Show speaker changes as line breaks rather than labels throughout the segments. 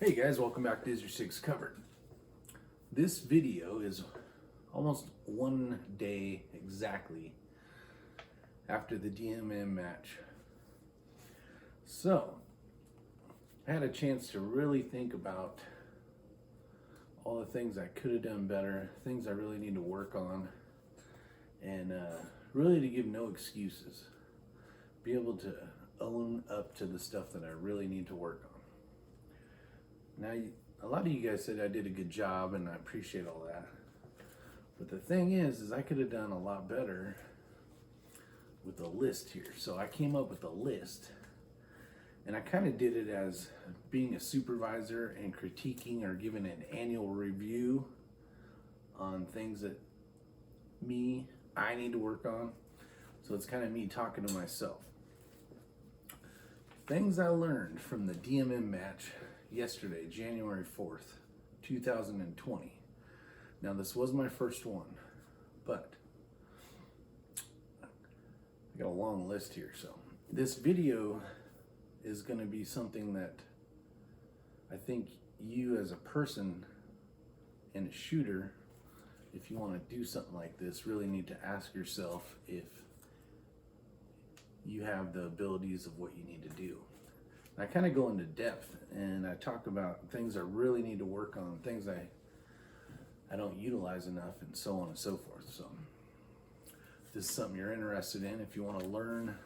Hey guys, welcome back to Is Your Six Covered. This video is almost 1 day exactly after the DMM match. So, I had a chance to really think about all the things I could have done better, things I really need to work on, and really to give no excuses. Be able to own up to the stuff that I really need to work on. Now, a lot of you guys said I did a good job, and I appreciate all that. But the thing is I could have done a lot better with the list here. So I came up with a list, and I kind of did it as being a supervisor and critiquing or giving an annual review on things that I need to work on. So it's kind of me talking to myself. Things I learned from the DMM match yesterday, January 4th, 2020. Now, this was my first one, but I got a long list here. So this video is going to be something that I think you as a person and a shooter, if you want to do something like this, really need to ask yourself if you have the abilities of what you need to do. I kind of go into depth and I talk about things I really need to work on, things I don't utilize enough, and so on and so forth. So if this is something you're interested in, if you want to learn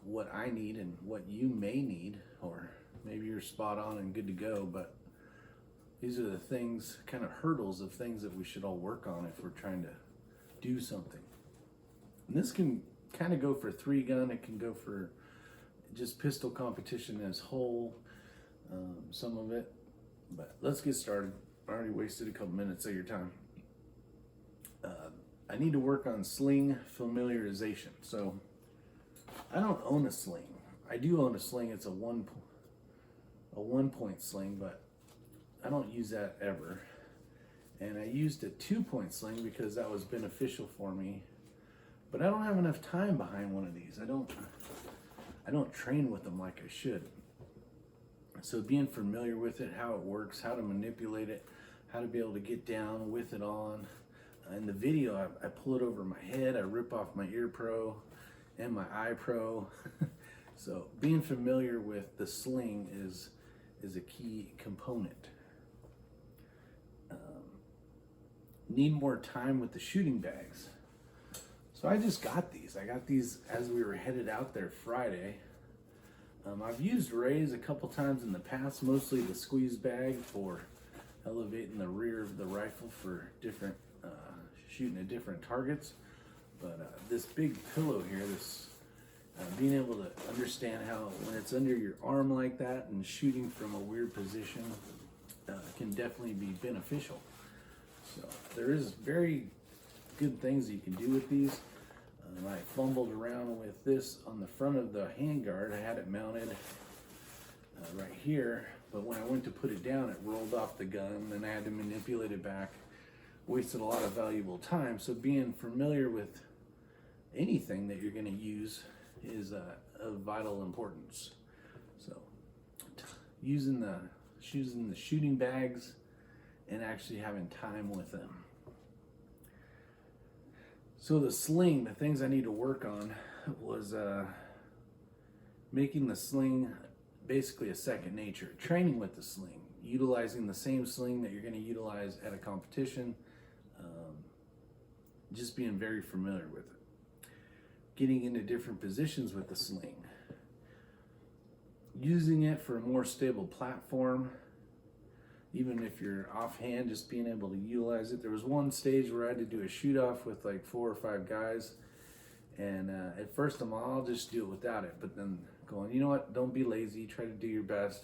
what I need and what you may need, or maybe you're spot on and good to go, but these are the things, kind of hurdles of things that we should all work on if we're trying to do something. And this can kind of go for 3-gun, it can go for just pistol competition as whole, some of it. But let's get started. I already wasted a couple minutes of your time. I need to work on sling familiarization. So I don't own a sling. I do own a sling. It's a one point sling, but I don't use that ever. And I used a 2-point sling because that was beneficial for me. But I don't have enough time behind one of these. I don't train with them like I should. So being familiar with it, how it works, how to manipulate it, how to be able to get down with it on. In the video, I pull it over my head, I rip off my ear pro and my eye pro. So being familiar with the sling is a key component. Need more time with the shooting bags. So I just got these. I got these as we were headed out there Friday. I've used Rays a couple times in the past, mostly the squeeze bag for elevating the rear of the rifle for different shooting at different targets. But this big pillow here, this being able to understand how when it's under your arm like that and shooting from a weird position can definitely be beneficial. So there is very good things you can do with these. I fumbled around with this on the front of the handguard. I had it mounted right here, but when I went to put it down, it rolled off the gun, and I had to manipulate it back. Wasted a lot of valuable time. So being familiar with anything that you're going to use is of vital importance. So using the shooting bags and actually having time with them. So the sling, the things I need to work on was making the sling basically a second nature. Training with the sling, utilizing the same sling that you're going to utilize at a competition, just being very familiar with it. Getting into different positions with the sling. Using it for a more stable platform. Even if you're offhand, just being able to utilize it. There was one stage where I had to do a shoot off with like 4 or 5 guys, and at first I'll just do it without it, but then going, you know what, don't be lazy, try to do your best,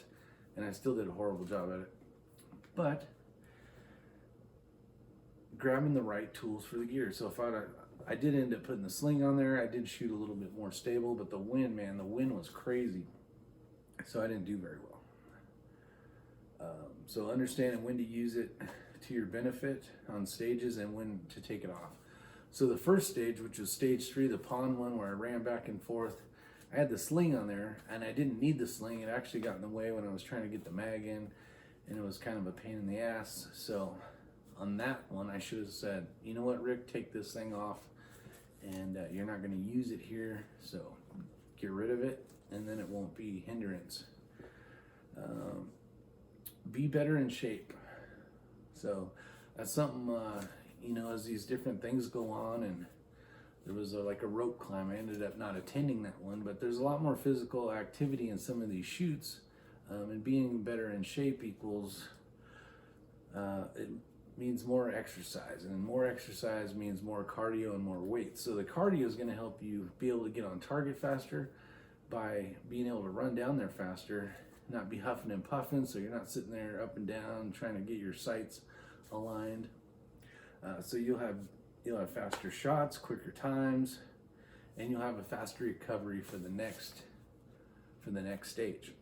and I still did a horrible job at it. But grabbing the right tools for the gear. So if I did end up putting the sling on there, I did shoot a little bit more stable, but the wind was crazy, so I didn't do very well. So understanding when to use it to your benefit on stages and when to take it off. So the first stage, which was stage 3, the pond one, where I ran back and forth, I had the sling on there, and I didn't need the sling. It actually got in the way when I was trying to get the mag in, and it was kind of a pain in the ass. So on that one, I should have said, you know what, Rick, take this thing off, and you're not going to use it here, so get rid of it, and then it won't be hindrance. Be better in shape. So that's something, you know, as these different things go on, and there was like a rope climb. I ended up not attending that one, but there's a lot more physical activity in some of these shoots, and being better in shape equals, it means more exercise, and more exercise means more cardio and more weight. So the cardio is going to help you be able to get on target faster by being able to run down there faster, not be huffing and puffing, so you're not sitting there up and down trying to get your sights aligned. So you'll have faster shots, quicker times, and you'll have a faster recovery for the next stage.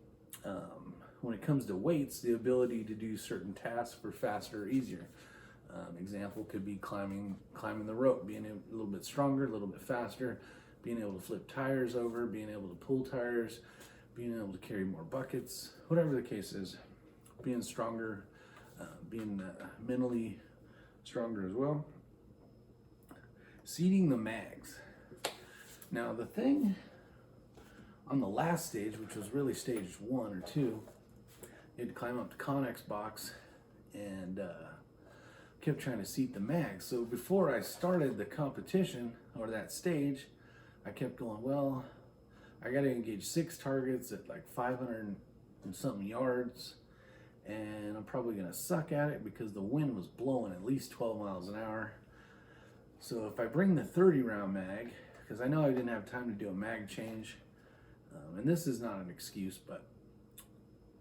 When it comes to weights, the ability to do certain tasks for faster or easier. Example could be climbing the rope, being a little bit stronger, a little bit faster, being able to flip tires over, being able to pull tires, being able to carry more buckets, whatever the case is, being stronger, being mentally stronger as well. Seating the mags. Now the thing on the last stage, which was really stage 1 or 2, you had to climb up to Connex box and kept trying to seat the mags. So before I started the competition or that stage, I kept going, well, I got to engage 6 targets at like 500 and something yards, and I'm probably going to suck at it because the wind was blowing at least 12 miles an hour. So if I bring the 30 round mag, because I know I didn't have time to do a mag change, and this is not an excuse, but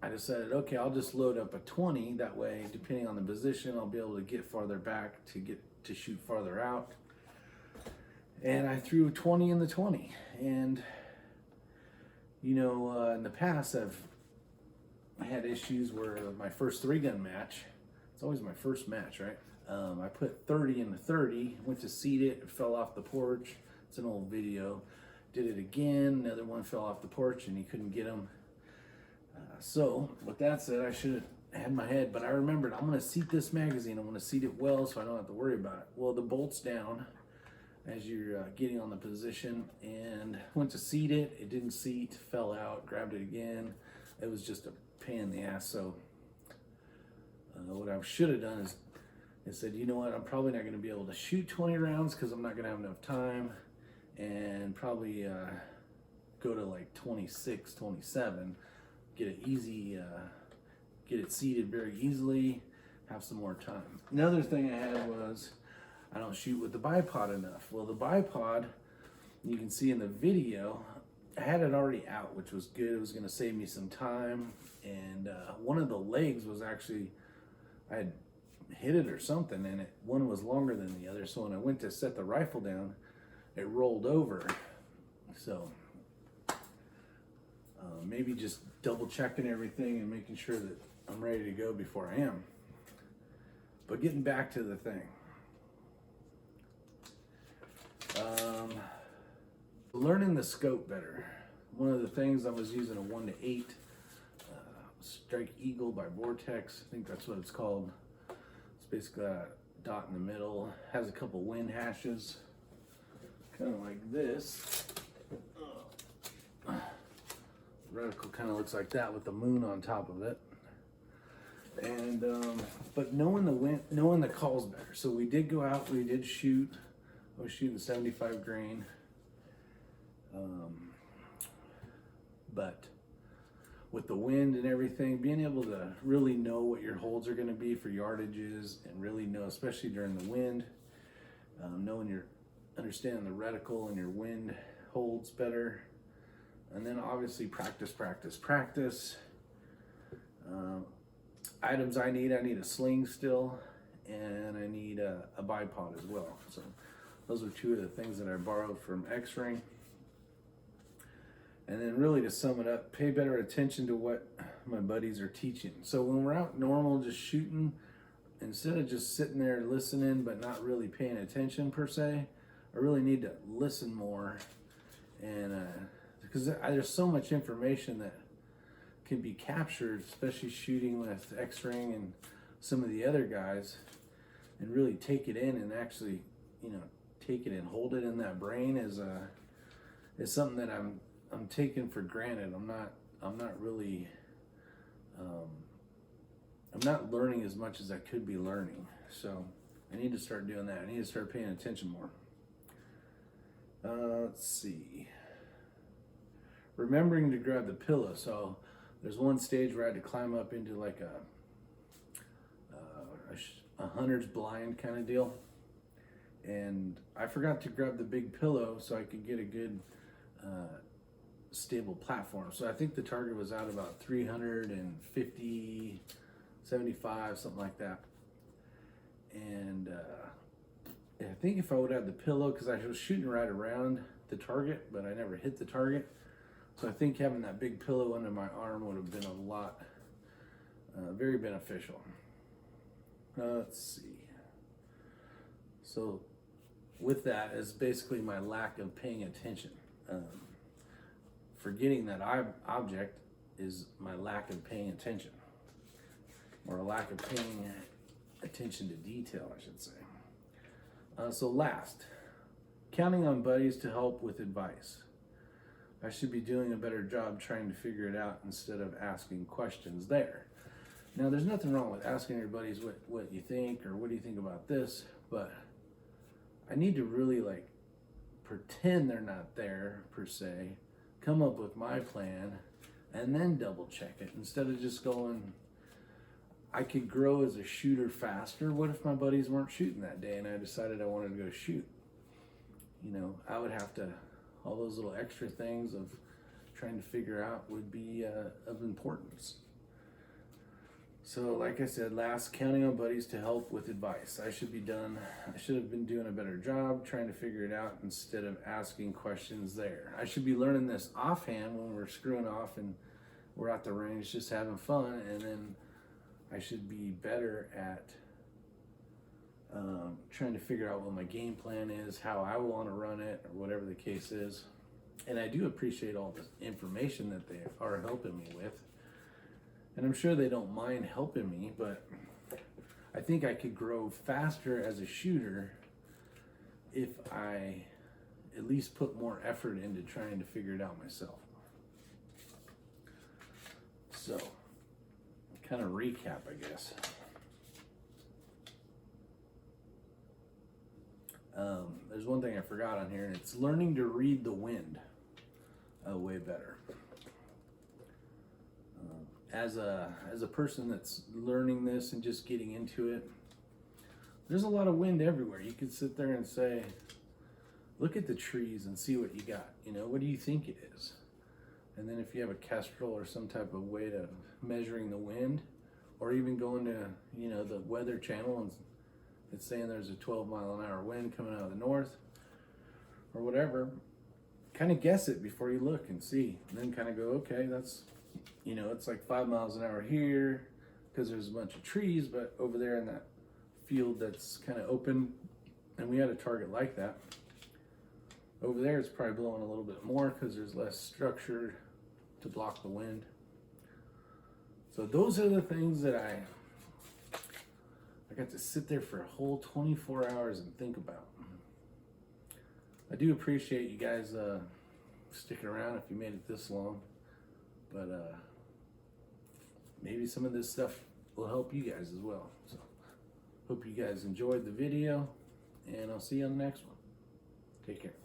I decided, okay, I'll just load up a 20. That way, depending on the position, I'll be able to get farther back to shoot farther out. And I threw a 20 in the 20. And, you know, in the past, I've had issues where my first 3-gun match, it's always my first match, right? I put 30 in the 30, went to seat it fell off the porch. It's an old video. Did it again, another one fell off the porch and he couldn't get them. So with that said, I should have had my head, but I remembered I'm going to seat this magazine. I'm going to seat it well so I don't have to worry about it. Well, the bolt's down as you're getting on the position, and went to seat it. It didn't seat, fell out, grabbed it again. It was just a pain in the ass. So what I should have done is I said, you know what, I'm probably not going to be able to shoot 20 rounds because I'm not going to have enough time, and probably go to like 26, 27, get it easy, get it seated very easily, have some more time. Another thing I had was I don't shoot with the bipod enough. Well, the bipod, you can see in the video, I had it already out, which was good. It was going to save me some time, and one of the legs was actually, I had hit it or something, and one was longer than the other, so when I went to set the rifle down, it rolled over. So maybe just double checking everything and making sure that I'm ready to go before I am. But getting back to the thing, learning the scope better. One of the things, I was using a 1:8 Strike Eagle by Vortex. I think that's what it's called. It's basically a dot in the middle, has a couple wind hashes, kind of like this. Reticle kind of looks like that with the moon on top of it. And but knowing the calls better. So we did go out, we did shoot. I was shooting 75 grain, but with the wind and everything, being able to really know what your holds are going to be for yardages, and really know, especially during the wind, understanding the reticle and your wind holds better. And then obviously practice. Items I need a sling still, and I need a bipod as well. So those are 2 of the things that I borrowed from X-Ring. And then really, to sum it up, pay better attention to what my buddies are teaching. So when we're out normal just shooting, instead of just sitting there listening but not really paying attention per se, I really need to listen more and because there's so much information that can be captured, especially shooting with X-Ring and some of the other guys, and really take it in and actually, take it and hold it in that brain is something that I'm taking for granted. I'm not really I'm not learning as much as I could be learning. So I need to start doing that. I need to start paying attention more. Let's see. Remembering to grab the pillow. So there's one stage where I had to climb up into like a hunter's blind kind of deal. And I forgot to grab the big pillow so I could get a good stable platform. So I think the target was out about 350, 75, something like that. And I think if I would have the pillow, because I was shooting right around the target, but I never hit the target. So I think having that big pillow under my arm would have been a lot, very beneficial. Let's see. So with that is basically my lack of paying attention. Forgetting that object is my lack of paying attention, or a lack of paying attention to detail, I should say. So last, counting on buddies to help with advice. I should be doing a better job trying to figure it out instead of asking questions there. Now, there's nothing wrong with asking your buddies what you think, or what do you think about this, but I need to really pretend they're not there per se, come up with my plan, and then double check it instead of just going, I could grow as a shooter faster. What if my buddies weren't shooting that day and I decided I wanted to go shoot? I would have to, all those little extra things of trying to figure out would be of importance. So like I said, last, counting on buddies to help with advice. I should have been doing a better job trying to figure it out instead of asking questions there. I should be learning this offhand when we're screwing off and we're at the range just having fun, and then I should be better at trying to figure out what my game plan is, how I want to run it, or whatever the case is. And I do appreciate all the information that they are helping me with. And I'm sure they don't mind helping me, but I think I could grow faster as a shooter if I at least put more effort into trying to figure it out myself. So, kind of recap, I guess. There's one thing I forgot on here, and it's learning to read the wind way better. As a person that's learning this and just getting into it, there's a lot of wind everywhere. You could sit there and say, look at the trees and see what you got. What do you think it is? And then if you have a kestrel or some type of way to measuring the wind, or even going to, the weather channel and it's saying there's a 12-mile-an-hour wind coming out of the north or whatever, kind of guess it before you look and see, and then kind of go, okay, that's, it's like 5 miles an hour here because there's a bunch of trees, but over there in that field that's kind of open, and we had a target like that. Over there, it's probably blowing a little bit more because there's less structure to block the wind. So those are the things that I got to sit there for a whole 24 hours and think about. I do appreciate you guys sticking around if you made it this long, but maybe some of this stuff will help you guys as well. So hope you guys enjoyed the video, and I'll see you on the next one. Take care.